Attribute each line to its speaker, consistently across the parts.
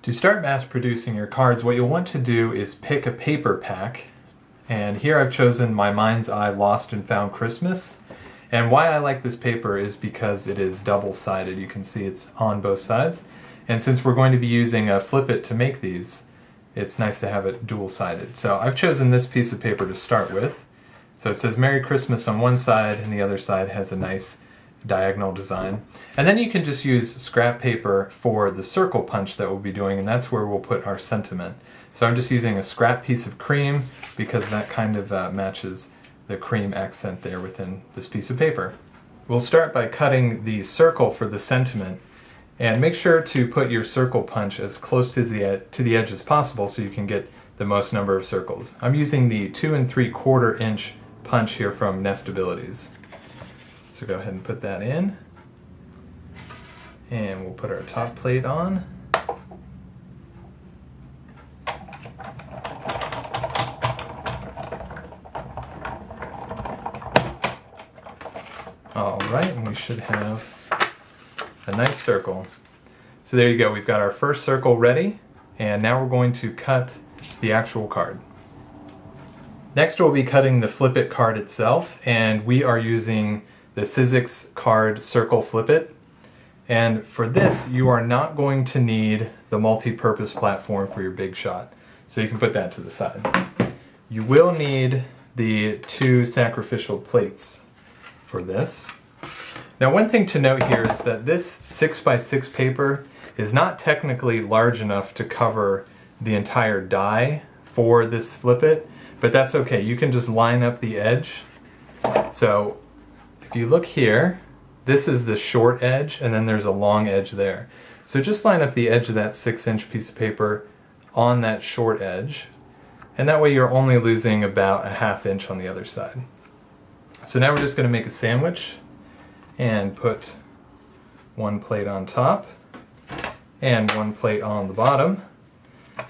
Speaker 1: To start mass producing your cards, what you'll want to do is pick a paper pack. And here I've chosen my Mind's Eye Lost and Found Christmas. And why I like this paper is because it is double-sided. You can see it's on both sides. And since we're going to be using a Flip It to make these, it's nice to have it dual-sided. So I've chosen this piece of paper to start with. So it says Merry Christmas on one side, and the other side has a nice diagonal design. And then you can just use scrap paper for the circle punch that we'll be doing, and that's where we'll put our sentiment. So I'm just using a scrap piece of cream because that kind of matches the cream accent there within this piece of paper. We'll start by cutting the circle for the sentiment, and make sure to put your circle punch as close to the edge as possible so you can get the most number of circles. I'm using the 2 3/4 inch punch here from Nestabilities. So go ahead and put that in, and we'll put our top plate on. Alright, and we should have a nice circle. So there you go, we've got our first circle ready, and now we're going to cut the actual card. Next we'll be cutting the Flip It card itself, and we are using the Sizzix card Circle Flip It. And for this, you are not going to need the multi-purpose platform for your big shot. So you can put that to the side. You will need the 2 sacrificial plates for this. Now one thing to note here is that this 6x6 paper is not technically large enough to cover the entire die for this Flip It, but that's okay. You can just line up the edge. So if you look here, this is the short edge, and then there's a long edge there. So just line up the edge of that 6-inch piece of paper on that short edge, and that way you're only losing about a 1/2 inch on the other side. So now we're just going to make a sandwich and put one plate on top and one plate on the bottom.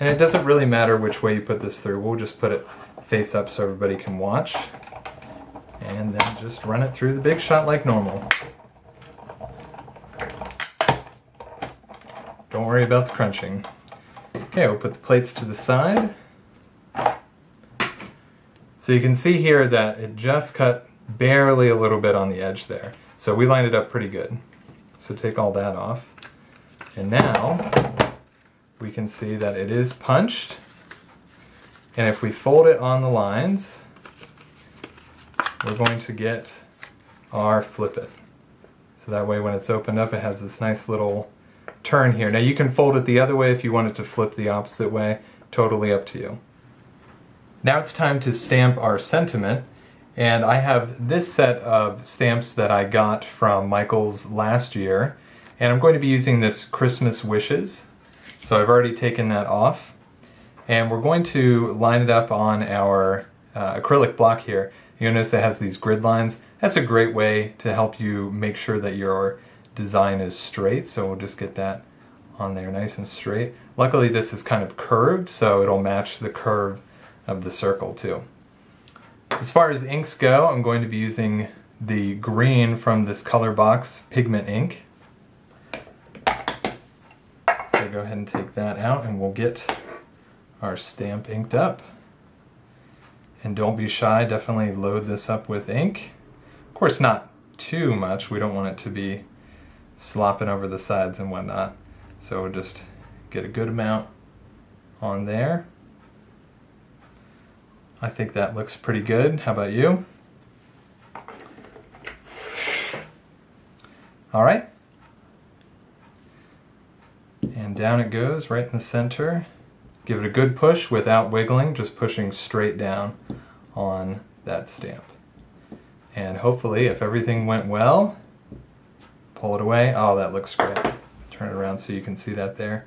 Speaker 1: And it doesn't really matter which way you put this through. We'll just put it face up so everybody can watch. And then just run it through the big shot like normal. Don't worry about the crunching. Okay, we'll put the plates to the side. So you can see here that it just cut barely a little bit on the edge there. So we lined it up pretty good. So take all that off. And now we can see that it is punched. And if we fold it on the lines, we're going to get our Flip It. So that way when it's opened up, it has this nice little turn here. Now you can fold it the other way if you want it to flip the opposite way. Totally up to you. Now it's time to stamp our sentiment. And I have this set of stamps that I got from Michaels last year. And I'm going to be using this Christmas Wishes. So I've already taken that off. And we're going to line it up on our acrylic block here. You'll notice it has these grid lines. That's a great way to help you make sure that your design is straight. So we'll just get that on there nice and straight. Luckily this is kind of curved, so it'll match the curve of the circle too. As far as inks go, I'm going to be using the green from this Color Box Pigment ink. So go ahead and take that out and we'll get our stamp inked up. And don't be shy, definitely load this up with ink. Of course not too much, we don't want it to be slopping over the sides and whatnot. So we'll just get a good amount on there. I think that looks pretty good. How about you? Alright. And down it goes, right in the center. Give it a good push without wiggling, just pushing straight down on that stamp. And hopefully, if everything went well, pull it away. Oh, that looks great. Turn it around so you can see that there.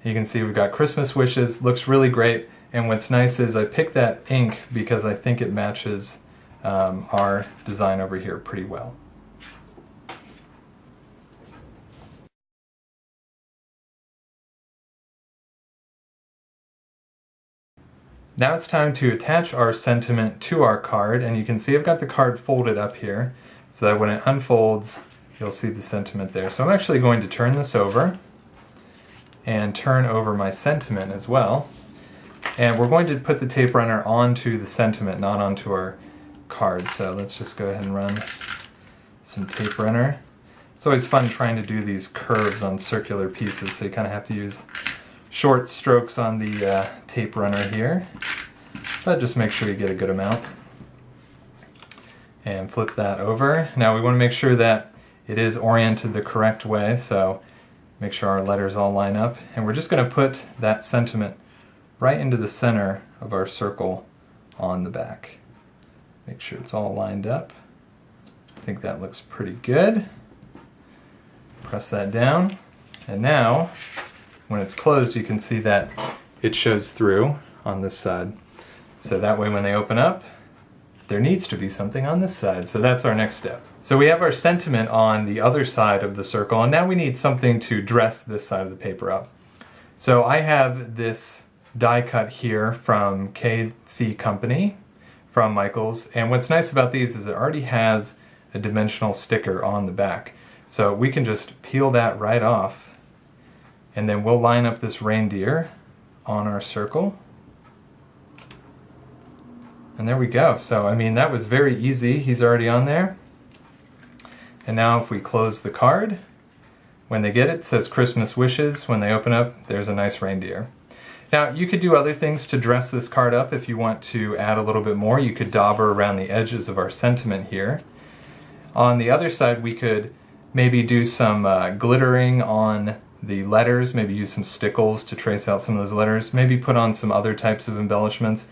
Speaker 1: You can see we've got Christmas Wishes, looks really great. And what's nice is I picked that ink because I think it matches our design over here pretty well. Now it's time to attach our sentiment to our card, and you can see I've got the card folded up here so that when it unfolds you'll see the sentiment there. So I'm actually going to turn this over and turn over my sentiment as well. And we're going to put the tape runner onto the sentiment, not onto our card. So let's just go ahead and run some tape runner. It's always fun trying to do these curves on circular pieces, so you kind of have to use short strokes on the tape runner here. But just make sure you get a good amount. And flip that over. Now we want to make sure that it is oriented the correct way, so make sure our letters all line up. And we're just going to put that sentiment right into the center of our circle on the back. Make sure it's all lined up. I think that looks pretty good. Press that down, and now when it's closed you can see that it shows through on this side. So that way when they open up, there needs to be something on this side. So that's our next step. So we have our sentiment on the other side of the circle, and now we need something to dress this side of the paper up. So I have this die cut here from KC Company, from Michaels, and what's nice about these is it already has a dimensional sticker on the back. So we can just peel that right off, and then we'll line up this reindeer on our circle. And there we go. So I mean, that was very easy. He's already on there. And now if we close the card, when they get it, it says Christmas wishes. When they open up, there's a nice reindeer. Now you could do other things to dress this card up if you want to add a little bit more. You could dauber around the edges of our sentiment here. On the other side, we could maybe do some glittering on the letters, maybe use some stickles to trace out some of those letters, maybe put on some other types of embellishments.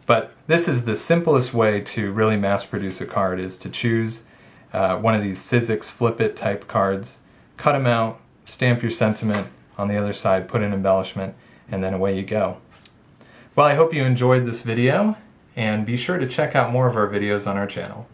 Speaker 1: But this is the simplest way to really mass produce a card, is to choose one of these Sizzix Flip It type cards, cut them out, stamp your sentiment on the other side, put an embellishment, and then away you go. Well, I hope you enjoyed this video, and be sure to check out more of our videos on our channel.